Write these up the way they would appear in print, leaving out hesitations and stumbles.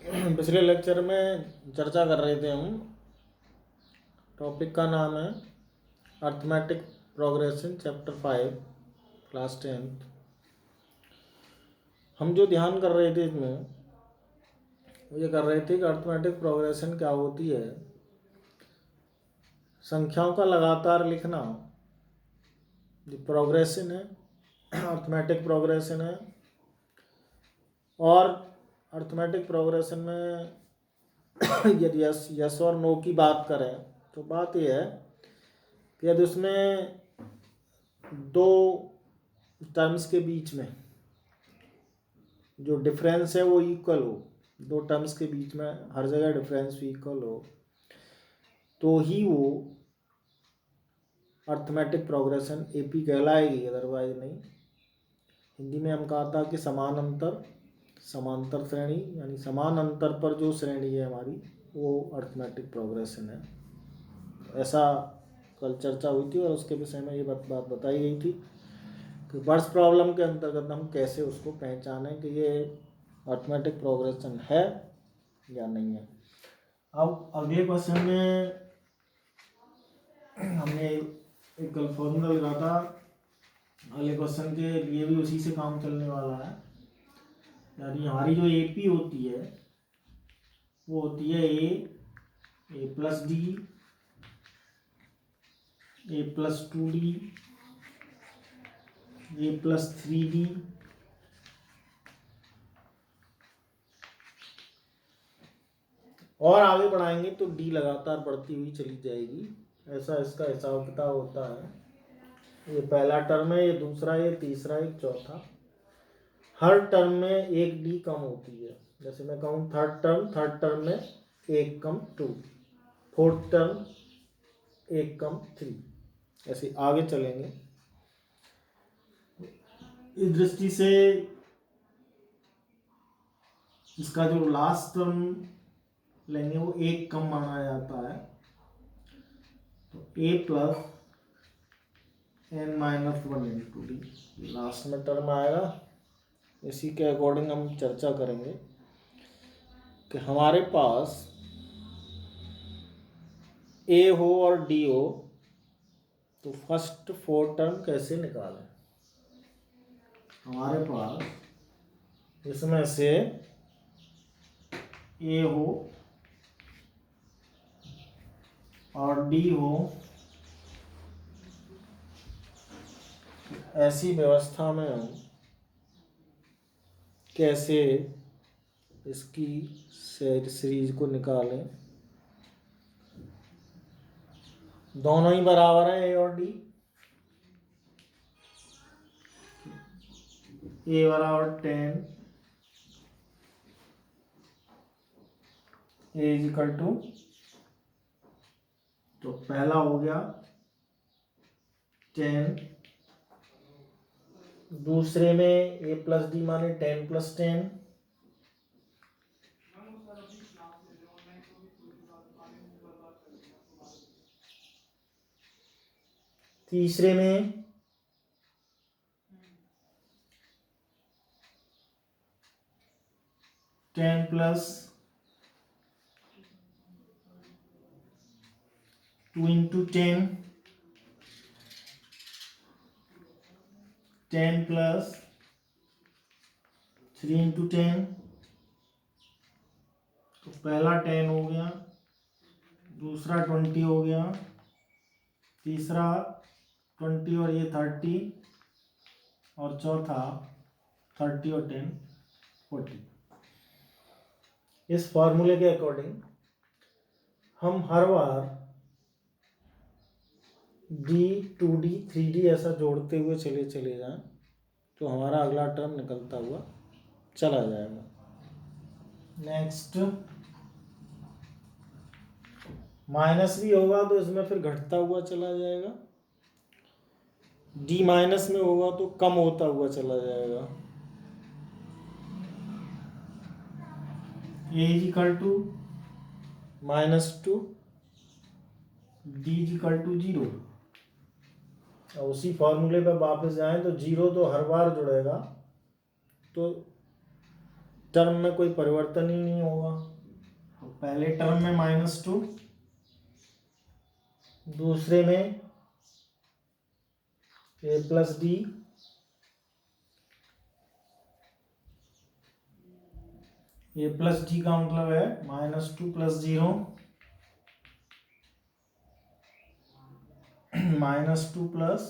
पिछले लेक्चर में चर्चा कर रहे थे हम। टॉपिक का नाम है arithmetic progression, chapter 5, class 10th। हम जो ध्यान कर रहे थे इसमें वो ये कर रहे थे कि अर्थमेटिक प्रोग्रेशन क्या होती है। संख्याओं का लगातार लिखना जो प्रोग्रेशन है, अर्थमेटिक प्रोग्रेशन है। और अर्थमेटिक प्रोग्रेशन में यदि यस और नो की बात करें तो बात यह है कि यदि उसमें दो टर्म्स के बीच में जो डिफरेंस है वो इक्वल हो, दो टर्म्स के बीच में हर जगह डिफरेंस इक्वल हो, तो ही वो अर्थमेटिक प्रोग्रेशन एपी कहलाएगी, अदरवाइज नहीं। हिंदी में हम कहा था कि समान अंतर समांतर श्रेणी, यानी समान अंतर पर जो श्रेणी है हमारी वो अर्थमेटिक प्रोग्रेशन है। ऐसा कल चर्चा हुई थी और उसके विषय में ये बात बताई गई थी कि वर्ड्स प्रॉब्लम के अंतर्गत हम कैसे उसको पहचानें कि ये अर्थमेटिक प्रोग्रेशन है या नहीं है। अब अगले क्वेश्चन में हमने एक कल फॉर्मूला लगा था, अगले क्वेश्चन के लिए भी उसी से काम चलने वाला है। यानी हमारी जो एपी होती है वो होती है ए प्लस डी, ए प्लस 2d, ए प्लस 3d, और आगे बढ़ाएंगे तो डी लगातार बढ़ती हुई चली जाएगी। ऐसा इसका हिसाब किताब होता है। ये पहला टर्म है, ये दूसरा, ये तीसरा, एक चौथा। हर टर्म में एक डी कम होती है। जैसे मैं कहूँ थर्ड टर्म में एक कम 2, फोर्थ टर्म एक कम 3, ऐसे आगे चलेंगे। इस दृष्टि से इसका जो लास्ट टर्म लेंगे वो एक कम माना जाता है। तो a plus n minus 1 into d last में टर्म आएगा। इसी के अकॉर्डिंग हम चर्चा करेंगे कि हमारे पास ए हो और डी हो तो फर्स्ट 4 टर्म कैसे निकालें। हमारे पास इसमें से ए हो और डी हो, ऐसी व्यवस्था में हम कैसे इसकी सीरीज को निकालें। दोनों ही बराबर है ए और डी। ए बराबर 10, ए इज इक्वल टू, तो पहला हो गया 10, दूसरे में ए प्लस डी माने 10 प्लस 10, तीसरे में 10 प्लस 2 इंटू 10, 10 प्लस 3 इंटू 10। तो पहला 10 हो गया, दूसरा 20 हो गया, तीसरा 20 और ये 30, और चौथा 30 और 10 40। इस फॉर्मूले के अकॉर्डिंग हम हर बार डी 2d 3d ऐसा जोड़ते हुए चले जाएं तो हमारा अगला टर्म निकलता हुआ चला जाएगा। नेक्स्ट माइनस भी होगा तो इसमें फिर घटता हुआ चला जाएगा, डी माइनस में होगा तो कम होता हुआ चला जाएगा। A is equal to -2, d is equal to 0। और उसी फॉर्मूले पर वापस जाएं तो 0 तो हर बार जुड़ेगा, तो टर्म में कोई परिवर्तन ही नहीं होगा। तो पहले टर्म में -2, दूसरे में a plus D, A plus D का मतलब है -2 + 0, -2 +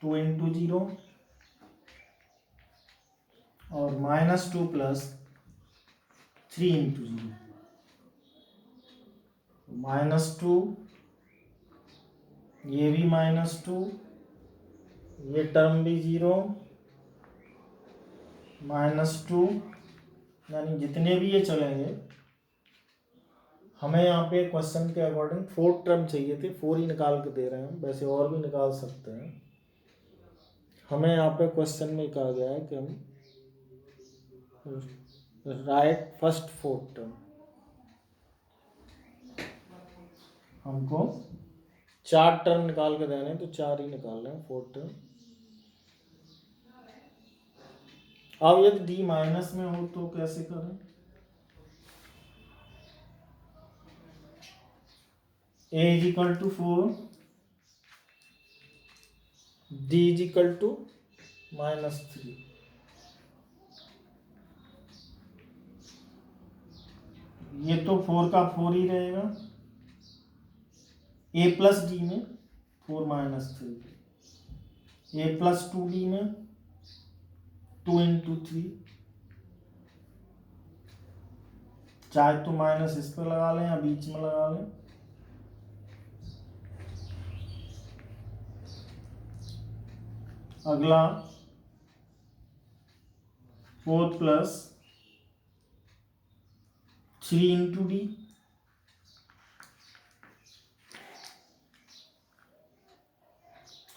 2 × 0 और -2 + 3 × 0। -2, ये भी -2, ये टर्म भी 0, -2, यानी जितने भी ये चलेंगे, हमें यहाँ पे क्वेश्चन के अकॉर्डिंग 4 टर्म चाहिए थे, 4 ही निकाल के दे रहे हैं, वैसे और भी निकाल सकते हैं। हमें यहाँ पे क्वेश्चन में कहा गया है कि हम राइट फर्स्ट 4 टर्म, हमको 4 टर्म निकाल के देने हैं, तो 4 ही निकाल रहे हैं 4 टर्म। अब यदि डी माइनस में हो तो कैसे करें? a = 4, d = -3। ये तो 4 का 4 ही रहेगा, a प्लस डी में 4 - 3, a प्लस 2d में 2 × 3, चाहे तो माइनस इस पर लगा लें या बीच में लगा लें। अगला 4 + 3 × d,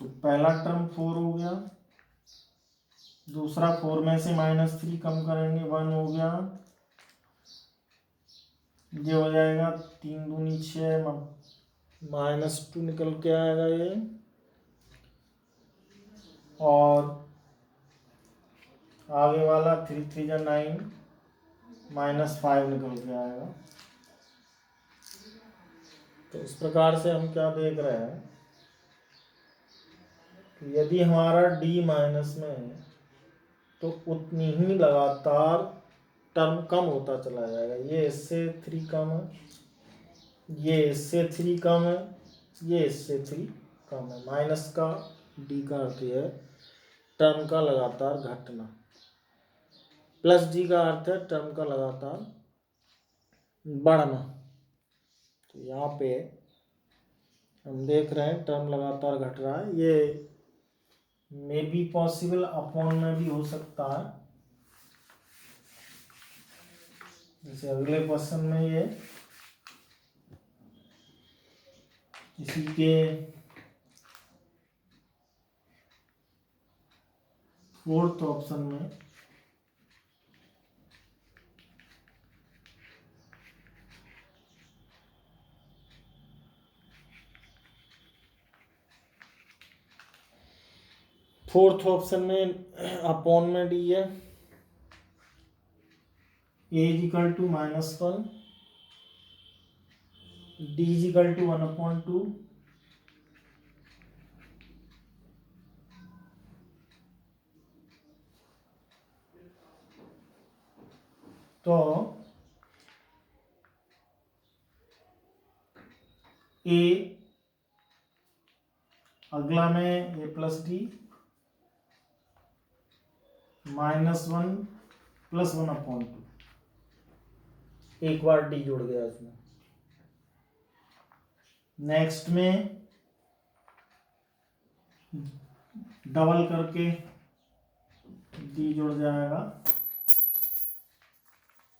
तो पहला टर्म 4 हो गया, दूसरा 4 में से -3 कम करेंगे 1 हो गया, ये हो जाएगा 3 दूनी 6, -2 निकल के आएगा ये, और आगे वाला 3 × 3 = 9, -5 निकल के आएगा। तो इस प्रकार से हम क्या देख रहे हैं कि यदि हमारा डी माइनस में है तो उतनी ही लगातार टर्म कम होता चला जाएगा। ये इससे 3 कम है, ये इससे 3 कम है, ये इससे 3 कम है। माइनस का डी का अर्थ है टर्म का लगातार घटना, प्लस डी का अर्थ है टर्म का लगातार बढ़ना। तो यहाँ पे हम देख रहे हैं टर्म लगातार घट रहा है, ये मे बी पॉसिबल अपॉन में भी हो सकता है। जैसे अगले क्वेश्चन में ये इसी के 4th ऑप्शन में अपॉन में डी है, a = -1, d = 1/2, तो a, अगला में a प्लस डी, -1 + 1/2, एक बार डी जुड़ गया इसमें। नेक्स्ट में डबल करके डी जुड़ जाएगा,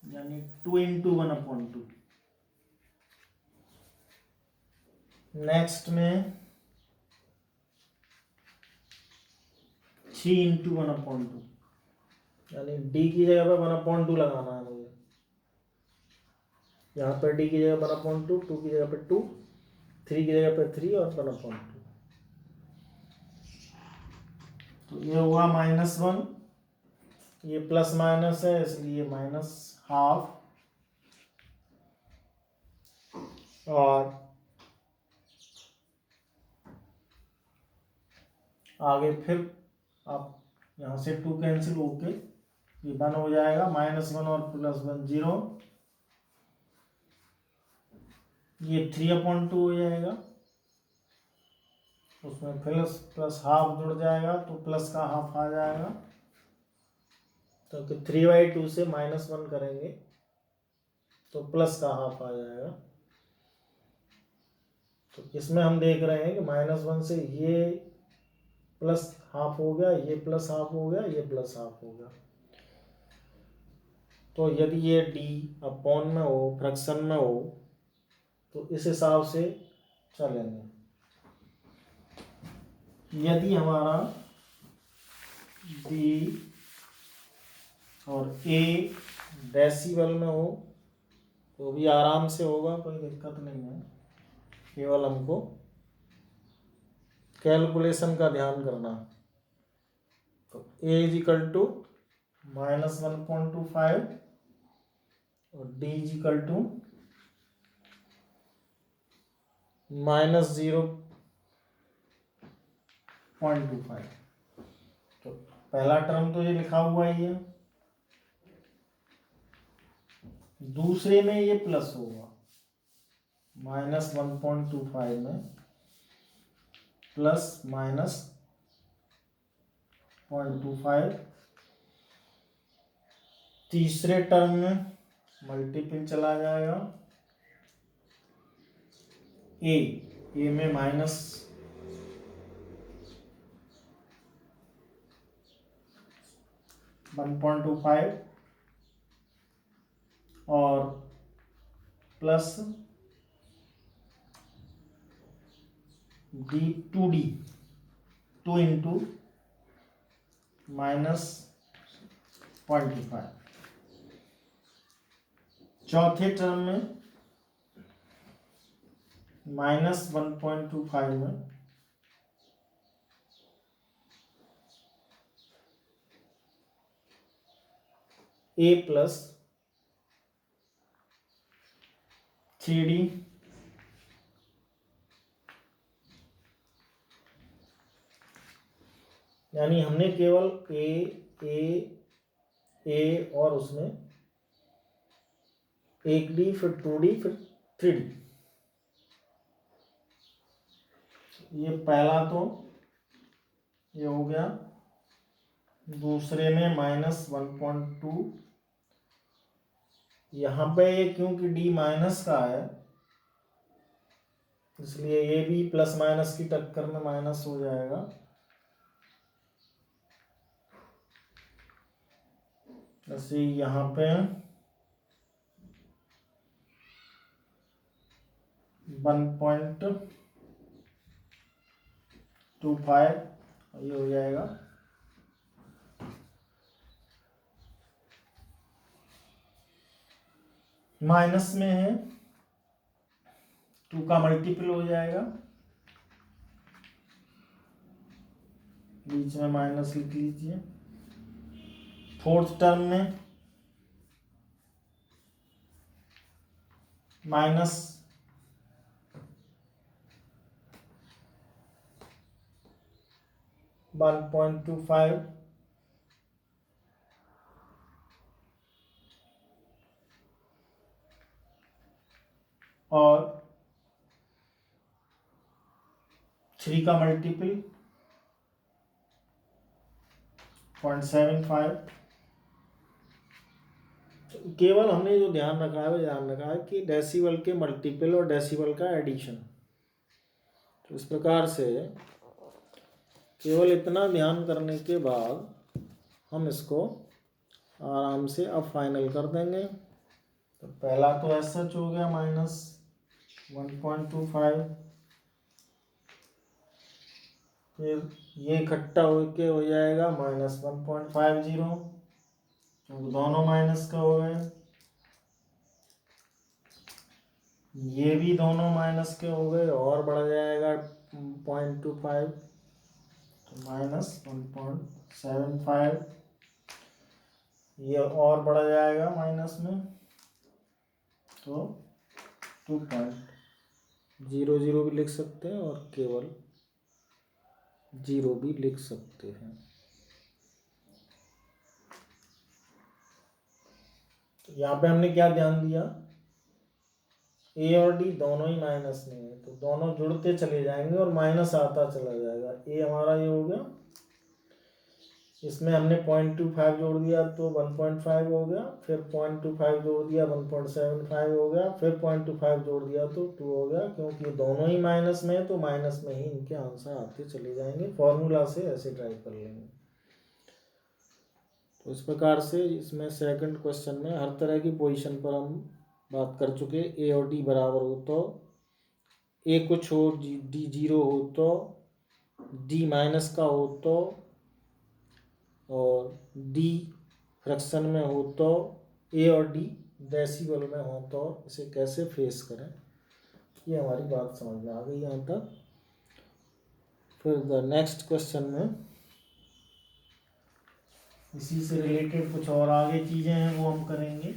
यानी 2 × 1/2। नेक्स्ट में 3 × 1/2, यानी डी की जगह पे 1/2 लगाना है मुझे। यहाँ पर डी की जगह 1/2, 2 की जगह पे 2, 3 की जगह पे 3 और 1/2। तो ये हुआ -1, ये प्लस माइनस है इसलिए माइनस हाफ, और आगे फिर आप यहाँ से 2 कैंसिल होके ये 1 हो जाएगा, -1 और +1 0, ये 3/2 हो जाएगा, उसमें प्लस हाफ जुड़ जाएगा तो प्लस का हाफ आ जाएगा, क्योंकि 3/2 से -1 करेंगे तो प्लस का हाफ आ जाएगा। तो इसमें हम देख रहे हैं कि -1 से ये प्लस हाफ हो गया, ये प्लस हाफ हो गया, ये प्लस हाफ हो गया। तो यदि ये d अपॉन में हो, फ्रैक्शन में हो, तो इस हिसाब से चलेंगे। यदि हमारा d और a डेसिबल में हो तो भी आराम से होगा, कोई दिक्कत नहीं है, केवल हमको कैलकुलेशन का ध्यान करना। तो a = -1.25 और d = -0.25। तो पहला टर्म तो ये लिखा हुआ ही है, दूसरे में ये प्लस होगा, -1.25 में प्लस -0.25, तीसरे टर्म में मल्टीपल चला जाएगा, ए में -1.25 और प्लस d 2 into -0.25। चौथे टर्म में -1.25 में a + 3d यानी हमने केवल ए और उसमें 1d फिर 2d फिर 3d, ये पहला तो ये हो गया, दूसरे में -1.2, यहाँ पे क्योंकि d माइनस का है इसलिए ये भी प्लस माइनस की टक्कर में माइनस हो जाएगा, जैसे यहाँ पे 1.25 ये हो जाएगा, माइनस में है 2 का मल्टीपल हो जाएगा, बीच में माइनस लिख लीजिए। फोर्थ टर्म में -1.25 और 3 का मल्टीपल 0.75। केवल हमने जो ध्यान रखा है वो ध्यान रखा है कि डेसिबल के मल्टीपल और डेसिबल का एडिशन। तो इस प्रकार से केवल इतना ध्यान करने के बाद हम इसको आराम से अब फाइनल कर देंगे। तो पहला तो ऐसा हो गया -1.25, फिर ये इकट्ठा होके हो जाएगा -1.50, तो दोनों माइनस का हो गए, ये भी दोनों माइनस के हो गए और बढ़ जाएगा 0.25, तो -1.75, ये और बढ़ जाएगा माइनस में, तो 2.00 भी लिख सकते हैं और केवल 0 भी लिख सकते हैं। तो यहाँ पे हमने क्या ध्यान दिया, ए और डी दोनों ही माइनस में है, तो दोनों जुड़ते चले जाएंगे और माइनस आता चला जाएगा। ए हमारा ये हो गया, इसमें हमने 0.25 जोड़ दिया तो 1.5 हो गया, फिर 0.25 जोड़ दिया 1.75 हो गया, फिर 0.25 जोड़ दिया तो 2 हो गया। क्योंकि दोनों ही माइनस में है तो माइनस में ही इनके आंसर आते चले जाएंगे। फॉर्मूला से ऐसे ट्राई कर लेंगे। तो इस प्रकार से इसमें सेकंड क्वेश्चन में हर तरह की पोजीशन पर हम बात कर चुके। ए और डी बराबर हो तो ए कुछ हो, डी 0 हो तो, डी माइनस का हो तो, और डी फ्रैक्शन में हो तो, ए और डी डेसिमल में हो तो इसे कैसे फेस करें, ये हमारी बात समझ में आ गई यहाँ तक। फिर द नेक्स्ट क्वेश्चन में इसी से रिलेटेड कुछ और आगे चीज़ें हैं वो हम करेंगे।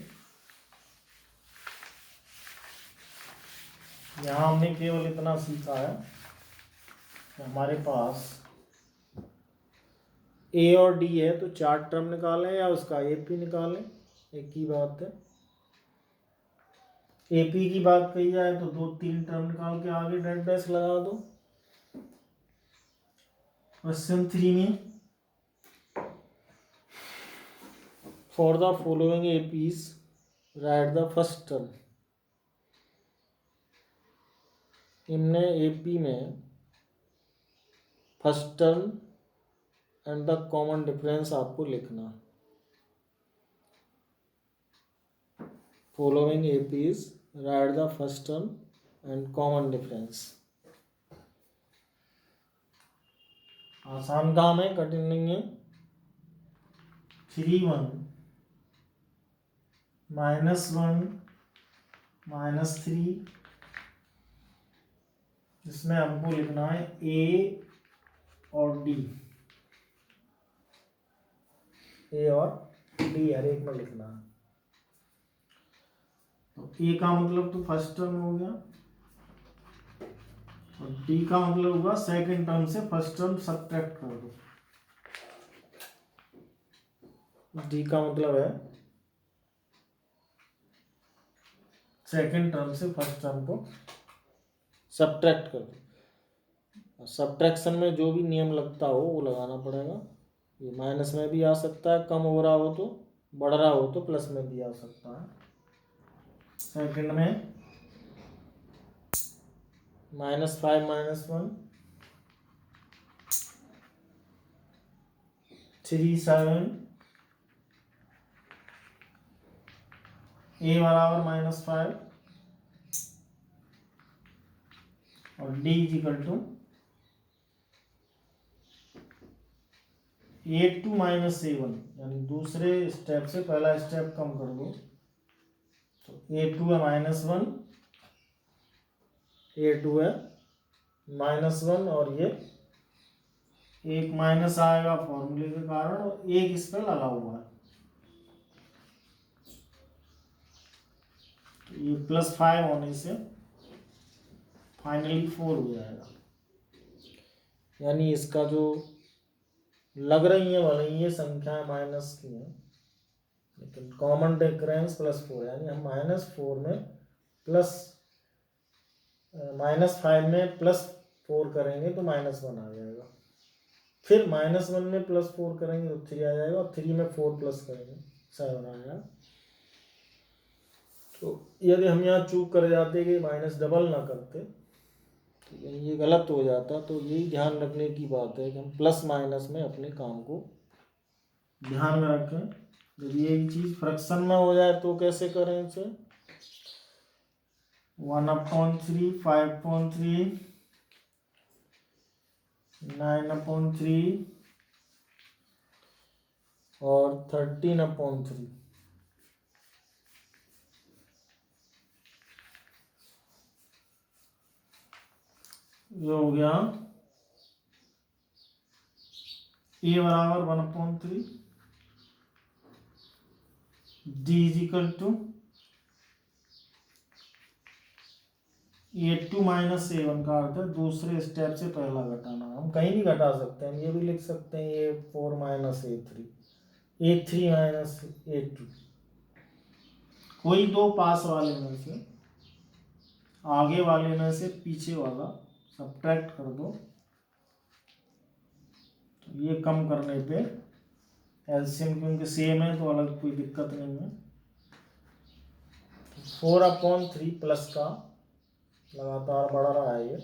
यहाँ हमने केवल इतना सीखा है कि हमारे पास ए और डी है तो 4 टर्म निकालें या उसका एपी निकालें, एक ही बात है। एपी की बात कही जाए तो 2-3 टर्म निकाल के आगे डेट डैश लगा दो। क्वेश्चन 3 में for the following APs right the first term. इनने एपी में first term and the common difference आपको लिखना। Following APs right the first term and common difference. आसान काम है, कठिन नहीं है। 3(1) -1 -3, जिसमें हमको लिखना है ए और डी, ए और डी हर एक में लिखना है। तो ए का मतलब तो फर्स्ट टर्म हो गया और डी का मतलब होगा सेकंड टर्म से फर्स्ट टर्म सब्ट्रैक्ट कर दो। डी का मतलब है सेकंड टर्म से फर्स्ट टर्म को सब्ट्रैक्ट कर दो। सब्ट्रैक्शन में जो भी नियम लगता हो वो लगाना पड़ेगा। ये माइनस में भी आ सकता है, कम हो रहा हो तो, बढ़ रहा हो तो प्लस में भी आ सकता है। सेकंड में -5 -1 3 7, ए बराबर -5 और डी = 8 to -7, यानी दूसरे स्टेप से पहला स्टेप कम कर दो। तो A2 है -1, A2 है -1 और ये एक माइनस आएगा फॉर्मूले के कारण और एक इस पर लगा हुआ है, तो ये +5 होने से फाइनली 4 हो जाएगा। यानी इसका जो लग रही है भले ये संख्याएं माइनस की हैं लेकिन कॉमन डिफरेंस +4, यानी हम -4 में प्लस -5 में +4 करेंगे तो -1 आ जाएगा। फिर -1 में +4 करेंगे तो 3 आ जाएगा और 3 में 4 प्लस करेंगे 7 आ जाएगा। तो यदि हम यहाँ चूक कर जाते कि माइनस डबल ना करते तो ये गलत हो जाता। तो यही ध्यान रखने की बात है कि हम प्लस माइनस में अपने काम को ध्यान में रखें। यदि एक चीज़ फ्रैक्शन में हो जाए तो कैसे करें इसे, 1/3, 5/3, 9/3 और 13/3। ये हो गया ए बराबर 1/3, d is equal to A2 minus A1 का अर्थ है दूसरे स्टेप से पहला घटाना। हम कहीं भी घटा सकते हैं, हम ये भी लिख सकते हैं A4 minus A3, A3 minus A2। कोई दो पास वाले में से आगे वाले में से पीछे वाला सब्ट्रैक्ट कर दो, तो ये कम करने पे एलसीएम क्योंकि सेम है तो अलग कोई दिक्कत नहीं है। 4/3 प्लस का लगातार बढ़ रहा है ये,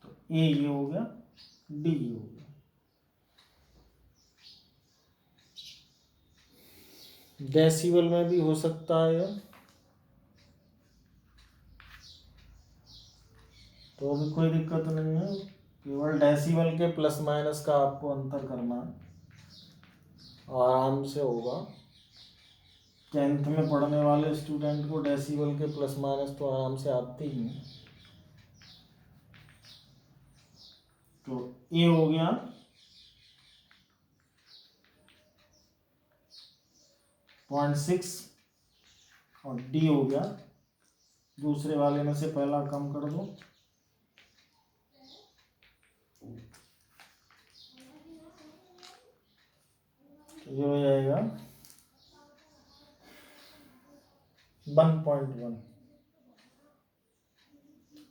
तो ए ये हो गया, डी ये हो गया। डेसिबल में भी हो सकता है तो भी कोई दिक्कत नहीं है, केवल डेसिबल के प्लस माइनस का आपको अंतर करना है, आराम से होगा। 10th में पढ़ने वाले स्टूडेंट को डेसिबल के प्लस माइनस तो आराम से आते ही हैं। तो ए हो गया 0.6 और डी हो गया, दूसरे वाले में से पहला कम कर दो, तो ये हो जाएगा 1.1।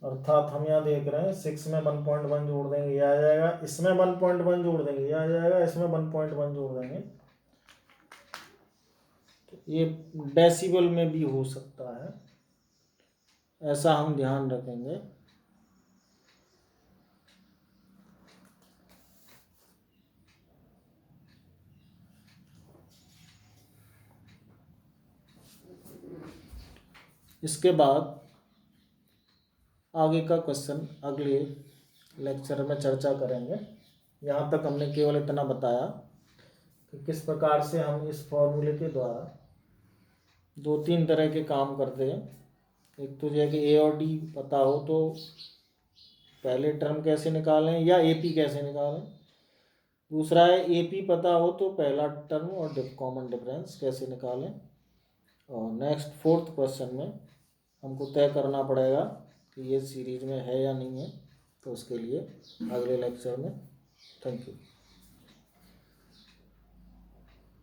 अर्थात हम यहाँ देख रहे हैं 6 में 1.1 जोड़ देंगे ये आ जाएगा, इसमें 1.1 जोड़ देंगे ये आ जाएगा, इसमें 1.1 जोड़ देंगे, तो ये डेसिबल में भी हो सकता है, ऐसा हम ध्यान रखेंगे। इसके बाद आगे का क्वेश्चन अगले लेक्चर में चर्चा करेंगे। यहाँ तक हमने केवल इतना बताया कि किस प्रकार से हम इस फॉर्मूले के द्वारा 2-3 तरह के काम करते हैं। एक तो यह कि ए और डी पता हो तो पहले टर्म कैसे निकालें या एपी कैसे निकालें, दूसरा है एपी पता हो तो पहला टर्म और कॉमन डिफरेंस कैसे निकालें, और नेक्स्ट 4th क्वेश्चन में हमको तय करना पड़ेगा कि ये सीरीज में है या नहीं है, तो उसके लिए अगले लेक्चर में। Thank you.